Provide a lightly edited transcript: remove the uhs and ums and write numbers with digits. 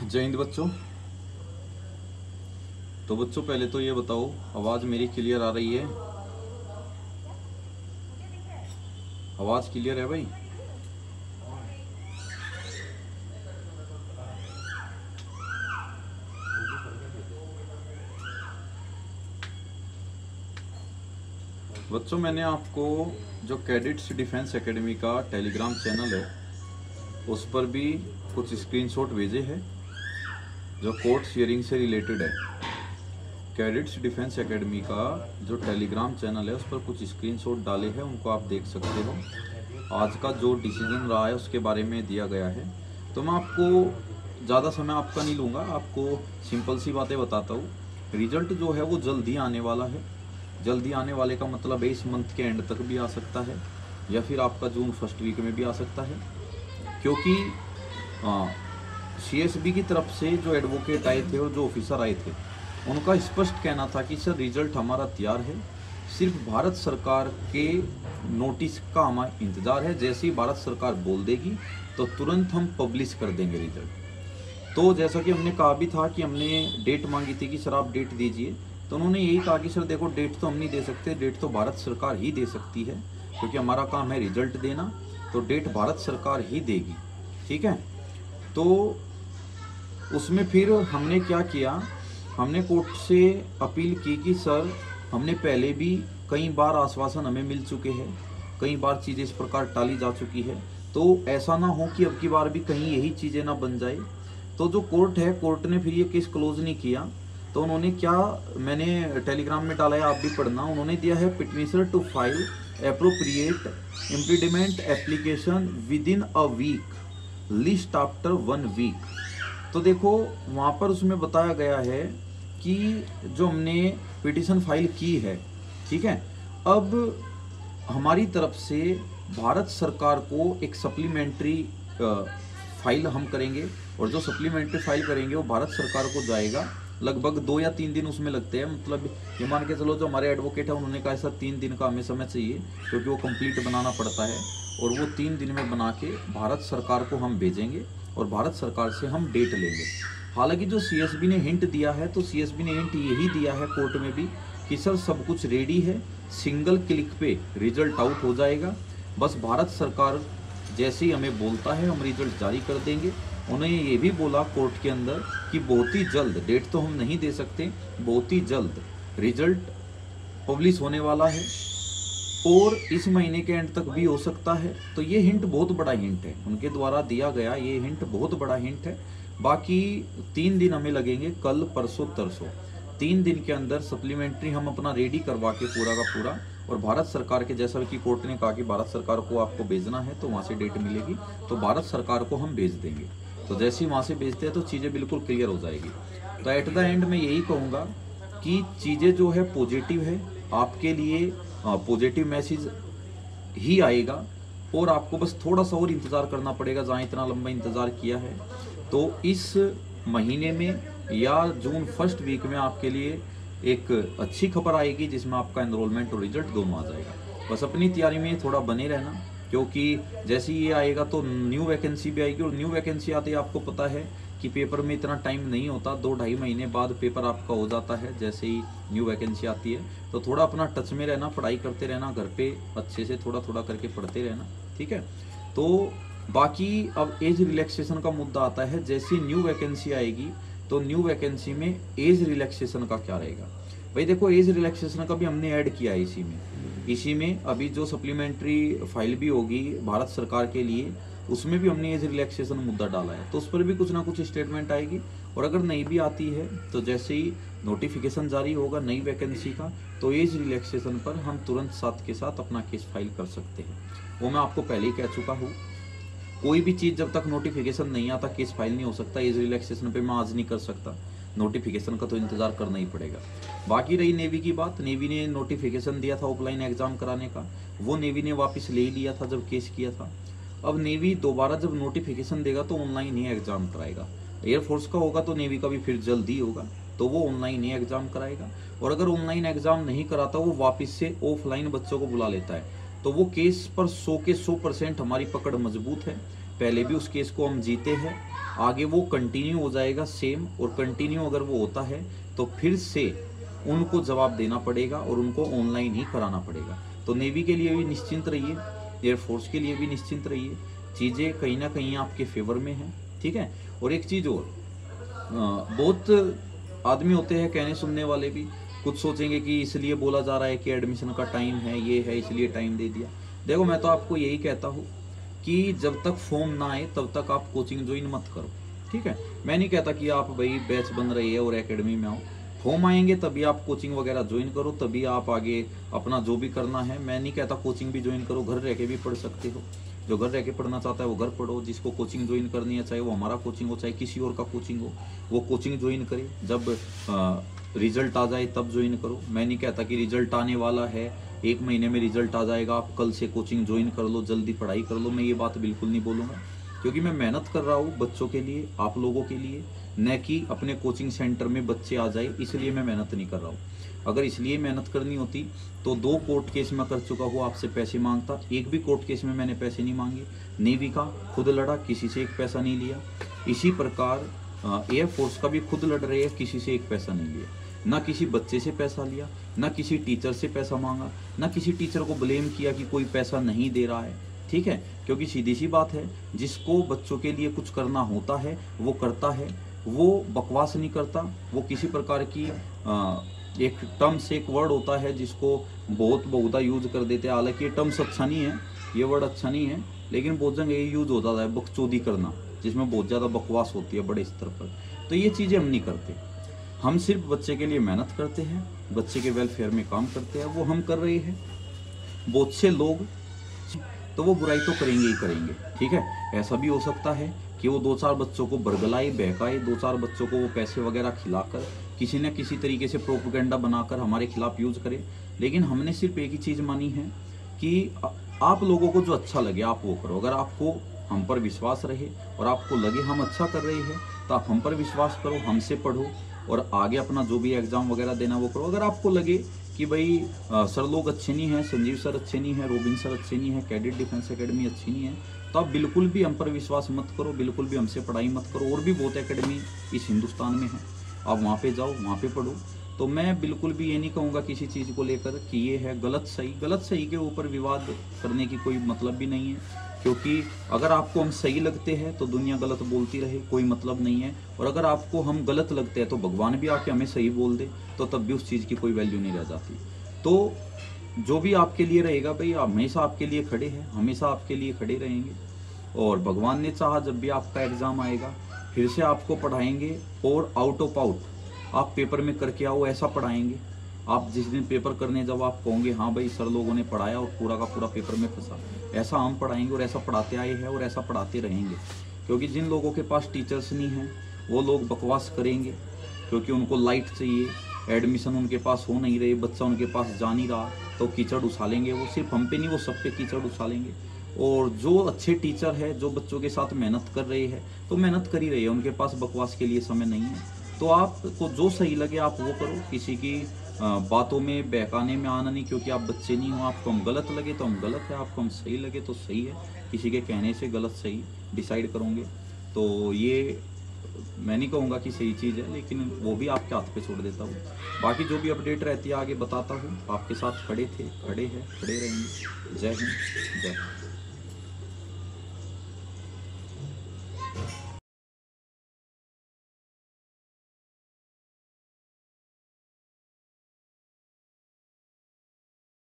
जय हिंद बच्चों। तो बच्चों पहले तो ये बताओ, आवाज़ मेरी क्लियर आ रही है? आवाज़ क्लियर है भाई? बच्चों मैंने आपको जो कैडेट्स डिफेंस एकेडमी का टेलीग्राम चैनल है उस पर भी कुछ स्क्रीनशॉट भेजे हैं जो कोड शेयरिंग से रिलेटेड है। कैडेट्स डिफेंस एकेडमी का जो टेलीग्राम चैनल है उस पर कुछ स्क्रीनशॉट डाले हैं, उनको आप देख सकते हो। आज का जो डिसीजन रहा है उसके बारे में दिया गया है। तो मैं आपको ज़्यादा समय आपका नहीं लूँगा, आपको सिंपल सी बातें बताता हूँ। रिजल्ट जो है वो जल्दी आने वाला है। जल्दी आने वाले का मतलब है इस मंथ के एंड तक भी आ सकता है या फिर आपका जून फर्स्ट वीक में भी आ सकता है, क्योंकि CSB की तरफ से जो एडवोकेट आए थे और जो ऑफिसर आए थे उनका स्पष्ट कहना था कि सर रिजल्ट हमारा तैयार है, सिर्फ भारत सरकार के नोटिस का हमारा इंतज़ार है। जैसे ही भारत सरकार बोल देगी तो तुरंत हम पब्लिश कर देंगे रिजल्ट। तो जैसा कि हमने कहा भी था कि हमने डेट मांगी थी कि सर आप डेट दीजिए, तो उन्होंने यही कहा कि सर देखो डेट तो हम नहीं दे सकते, डेट तो भारत सरकार ही दे सकती है, क्योंकि हमारा काम है रिजल्ट देना, तो डेट भारत सरकार ही देगी। ठीक है। तो उसमें फिर हमने क्या किया, हमने कोर्ट से अपील की कि सर हमने पहले भी कई बार आश्वासन हमें मिल चुके हैं, कई बार चीज़ें इस प्रकार टाली जा चुकी है, तो ऐसा ना हो कि अब की बार भी कहीं यही चीज़ें ना बन जाए। तो जो कोर्ट है, कोर्ट ने फिर ये केस क्लोज नहीं किया। तो उन्होंने क्या, मैंने टेलीग्राम में डाला है, आप भी पढ़ना। उन्होंने दिया है petitioner to file appropriate implement application within a week, list after 1 week. तो देखो वहाँ पर उसमें बताया गया है कि जो हमने पिटीशन फाइल की है, ठीक है, अब हमारी तरफ से भारत सरकार को एक सप्लीमेंट्री फाइल हम करेंगे, और जो सप्लीमेंट्री फाइल करेंगे वो भारत सरकार को जाएगा। लगभग 2 या 3 दिन उसमें लगते हैं। मतलब ये मान के चलो जो हमारे एडवोकेट है उन्होंने कहा सर 3 दिन का हमें समय चाहिए, क्योंकि वो कंप्लीट बनाना पड़ता है, और वो 3 दिन में बना के भारत सरकार को हम भेजेंगे और भारत सरकार से हम डेट लेंगे। हालांकि जो CSB ने हिंट दिया है, तो CSB ने हिंट यही दिया है कोर्ट में भी कि सर सब कुछ रेडी है, सिंगल क्लिक पे रिजल्ट आउट हो जाएगा, बस भारत सरकार जैसे ही हमें बोलता है हम रिजल्ट जारी कर देंगे। उन्होंने ये भी बोला कोर्ट के अंदर कि बहुत ही जल्द, डेट तो हम नहीं दे सकते, बहुत ही जल्द रिजल्ट पब्लिश होने वाला है और इस महीने के एंड तक भी हो सकता है। तो ये हिंट बहुत बड़ा हिंट है, उनके द्वारा दिया गया ये हिंट बहुत बड़ा हिंट है। बाकी 3 दिन हमें लगेंगे, कल परसों तरसों, 3 दिन के अंदर सप्लीमेंट्री हम अपना रेडी करवा के पूरा का पूरा, और भारत सरकार के जैसा कि कोर्ट ने कहा कि भारत सरकार को आपको भेजना है, तो वहाँ से डेट मिलेगी तो भारत सरकार को हम भेज देंगे। तो जैसे ही वहाँ से भेजते हैं तो चीज़ें बिल्कुल क्लियर हो जाएगी। तो एट द एंड मैं यही कहूँगा कि चीज़ें जो है पॉजिटिव है, आपके लिए पॉजिटिव मैसेज ही आएगा, और आपको बस थोड़ा सा और इंतज़ार करना पड़ेगा। जहाँ इतना लंबा इंतज़ार किया है, तो इस महीने में या जून फर्स्ट वीक में आपके लिए एक अच्छी खबर आएगी जिसमें आपका एनरोलमेंट और रिजल्ट दोनों आ जाएगा। बस अपनी तैयारी में थोड़ा बने रहना, क्योंकि जैसे ही ये आएगा तो न्यू वैकेंसी भी आएगी, और न्यू वैकेंसी आते ही आपको पता है कि पेपर में इतना टाइम नहीं होता, 2-2.5 महीने बाद पेपर आपका हो जाता है जैसे ही न्यू वैकेंसी आती है। तो थोड़ा अपना टच में रहना, पढ़ाई करते रहना, घर पे अच्छे से थोड़ा थोड़ा करके पढ़ते रहना, ठीक है। तो बाकी अब एज रिलैक्सेशन का मुद्दा आता है। जैसे न्यू वैकेंसी आएगी तो न्यू वैकेंसी में एज रिलैक्सेशन का क्या रहेगा। भाई देखो, एज रिलैक्सेशन का भी हमने ऐड किया है इसी में अभी जो सप्लीमेंट्री फाइल भी होगी भारत सरकार के लिए, उसमें भी हमने एज रिलैक्सेशन मुद्दा डाला है, तो उस पर भी कुछ ना कुछ स्टेटमेंट आएगी। और अगर नहीं भी आती है तो जैसे ही नोटिफिकेशन जारी होगा नई वैकेंसी का, तो एज रिलैक्सेशन पर हम तुरंत साथ के साथ अपना केस फाइल कर सकते हैं। वो मैं आपको पहले ही कह चुका हूँ, कोई भी चीज़ जब तक नोटिफिकेशन नहीं आता केस फाइल नहीं हो सकता। एज रिलैक्सेशन पे मैं आज नहीं कर सकता, नोटिफिकेशन का तो इंतज़ार करना ही पड़ेगा। बाकी रही नेवी की बात, नेवी ने नोटिफिकेशन दिया था ऑफलाइन एग्जाम कराने का, वो नेवी ने वापस ले ही लिया था जब केस किया था। अब नेवी दोबारा जब नोटिफिकेशन देगा तो ऑनलाइन ही एग्जाम कराएगा। एयरफोर्स का होगा तो नेवी का भी फिर जल्द ही होगा, तो वो ऑनलाइन ही एग्जाम कराएगा। और अगर ऑनलाइन एग्जाम नहीं कराता, वो वापस से ऑफलाइन बच्चों को बुला लेता है, तो वो केस पर 100 के 100% हमारी पकड़ मजबूत है। पहले भी उस केस को हम जीते हैं, आगे वो कंटिन्यू हो जाएगा सेम, और कंटिन्यू अगर वो होता है तो फिर से उनको जवाब देना पड़ेगा और उनको ऑनलाइन ही कराना पड़ेगा। तो नेवी के लिए भी निश्चिंत रहिए, एयरफोर्स के लिए भी निश्चिंत रहिए, चीज़ें कहीं ना कहीं आपके फेवर में हैं, ठीक है। और एक चीज़ और, बहुत आदमी होते हैं कहने सुनने वाले भी, कुछ सोचेंगे कि इसलिए बोला जा रहा है कि एडमिशन का टाइम है, ये है, इसलिए टाइम दे दिया। देखो मैं तो आपको यही कहता हूँ कि जब तक फॉर्म ना आए तब तक आप कोचिंग ज्वाइन मत करो, ठीक है। मैं नहीं कहता कि आप भाई बैच बन रही है और एकेडमी में आओ, फॉर्म आएंगे तभी आप कोचिंग वगैरह ज्वाइन करो, तभी आप आगे अपना जो भी करना है। मैं नहीं कहता कोचिंग भी ज्वाइन करो, घर रह के भी पढ़ सकते हो, जो घर रह के पढ़ना चाहता है वो घर पढ़ो, जिसको कोचिंग ज्वाइन करनी है, चाहे वो हमारा कोचिंग हो चाहे किसी और का कोचिंग हो, वो कोचिंग ज्वाइन करे। जब रिजल्ट आ जाए तब ज्वाइन करो। मैं नहीं कहता कि रिजल्ट आने वाला है, 1 महीने में रिजल्ट आ जाएगा, आप कल से कोचिंग ज्वाइन कर लो, जल्दी पढ़ाई कर लो, मैं ये बात बिल्कुल नहीं बोलूँगा, क्योंकि मैं मेहनत कर रहा हूँ बच्चों के लिए, आप लोगों के लिए, न कि अपने कोचिंग सेंटर में बच्चे आ जाए इसलिए मैं मेहनत नहीं कर रहा हूँ। अगर इसलिए मेहनत करनी होती तो 2 कोर्ट केस मैं कर चुका हूँ, आपसे पैसे मांगता, एक भी कोर्ट केस में मैंने पैसे नहीं मांगे। नेवी का खुद लड़ा, किसी से एक पैसा नहीं लिया। इसी प्रकार एयरफोर्स का भी खुद लड़ रहे हैं, किसी से एक पैसा नहीं लिया, ना किसी बच्चे से पैसा लिया, ना किसी टीचर से पैसा मांगा, ना किसी टीचर को ब्लेम किया कि कोई पैसा नहीं दे रहा है, ठीक है। क्योंकि सीधी सी बात है, जिसको बच्चों के लिए कुछ करना होता है वो करता है, वो बकवास नहीं करता, वो किसी प्रकार की एक टर्म्स, एक वर्ड होता है जिसको बहुत बहुधा यूज कर देते हैं, हालांकि ये टर्म्स अच्छा नहीं है, ये वर्ड अच्छा नहीं है, लेकिन बहुत जगह ये यूज हो जाता है, बकचोदी करना, जिसमें बहुत ज़्यादा बकवास होती है बड़े स्तर पर। तो ये चीज़ें हम नहीं करते, हम सिर्फ बच्चे के लिए मेहनत करते हैं, बच्चे के वेलफेयर में काम करते हैं, वो हम कर रहे हैं। बहुत से लोग तो वो बुराई तो करेंगे ही करेंगे, ठीक है। ऐसा भी हो सकता है कि वो 2-4 बच्चों को बरगलाए, बहकाए, 2-4 बच्चों को वो पैसे वगैरह खिलाकर किसी न किसी तरीके से प्रोपेगेंडा बनाकर हमारे खिलाफ यूज करे। लेकिन हमने सिर्फ एक ही चीज़ मानी है कि आप लोगों को जो अच्छा लगे आप वो करो। अगर आपको हम पर विश्वास रहे और आपको लगे हम अच्छा कर रहे हैं तो आप हम पर विश्वास करो, हमसे पढ़ो और आगे अपना जो भी एग्ज़ाम वगैरह देना वो करो। अगर आपको लगे कि भाई सर लोग अच्छे नहीं हैं, संजीव सर अच्छे नहीं हैं, रोबिन सर अच्छे नहीं हैं, कैडेट डिफेंस एकेडमी अच्छी नहीं है, तो आप बिल्कुल भी हम पर विश्वास मत करो, बिल्कुल भी हमसे पढ़ाई मत करो। और भी बहुत एकेडमी इस हिंदुस्तान में है, आप वहाँ पे जाओ, वहाँ पे पढ़ो। तो मैं बिल्कुल भी ये नहीं कहूँगा किसी चीज़ को लेकर कि ये है गलत सही के ऊपर विवाद करने की कोई मतलब भी नहीं है, क्योंकि अगर आपको हम सही लगते हैं तो दुनिया गलत बोलती रहे, कोई मतलब नहीं है। और अगर आपको हम गलत लगते हैं तो भगवान भी आके हमें सही बोल दे, तो तब भी उस चीज़ की कोई वैल्यू नहीं रह जाती। तो जो भी आपके लिए रहेगा भाई, हमेशा आपके लिए खड़े हैं, हमेशा आपके लिए खड़े रहेंगे। और भगवान ने चाहा जब भी आपका एग्ज़ाम आएगा फिर से आपको पढ़ाएंगे, और आउट ऑफ आउट आप पेपर में करके आओ ऐसा पढ़ाएंगे। आप जिस दिन पेपर करने जब आप कहोगे हाँ भाई सर लोगों ने पढ़ाया और पूरा का पूरा पेपर में फंसा, ऐसा हम पढ़ाएंगे और ऐसा पढ़ाते आए हैं और ऐसा पढ़ाते रहेंगे। क्योंकि जिन लोगों के पास टीचर्स नहीं हैं वो लोग बकवास करेंगे, क्योंकि उनको लाइट चाहिए, एडमिशन उनके पास हो नहीं रहे, बच्चा उनके पास जा नहीं रहा, तो कीचड़ उछालेंगे। वो सिर्फ हम पे नहीं, वो सब पे कीचड़ उछालेंगे। और जो अच्छे टीचर है, जो बच्चों के साथ मेहनत कर रहे हैं, तो मेहनत कर ही रहे हैं, उनके पास बकवास के लिए समय नहीं है। तो आपको जो सही लगे आप वो करो, किसी की बातों में बहकाने में आना नहीं, क्योंकि आप बच्चे नहीं हो। आपको हम गलत लगे तो हम गलत है, आपको हम सही लगे तो सही है, किसी के कहने से गलत सही डिसाइड करोगे। तो ये मैं नहीं कहूँगा कि सही चीज़ है, लेकिन वो भी आपके हाथ पे छोड़ देता हूँ। बाकी जो भी अपडेट रहती है आगे बताता हूँ। आपके साथ खड़े थे, खड़े हैं, खड़े रहेंगे। जय हिंद, जय।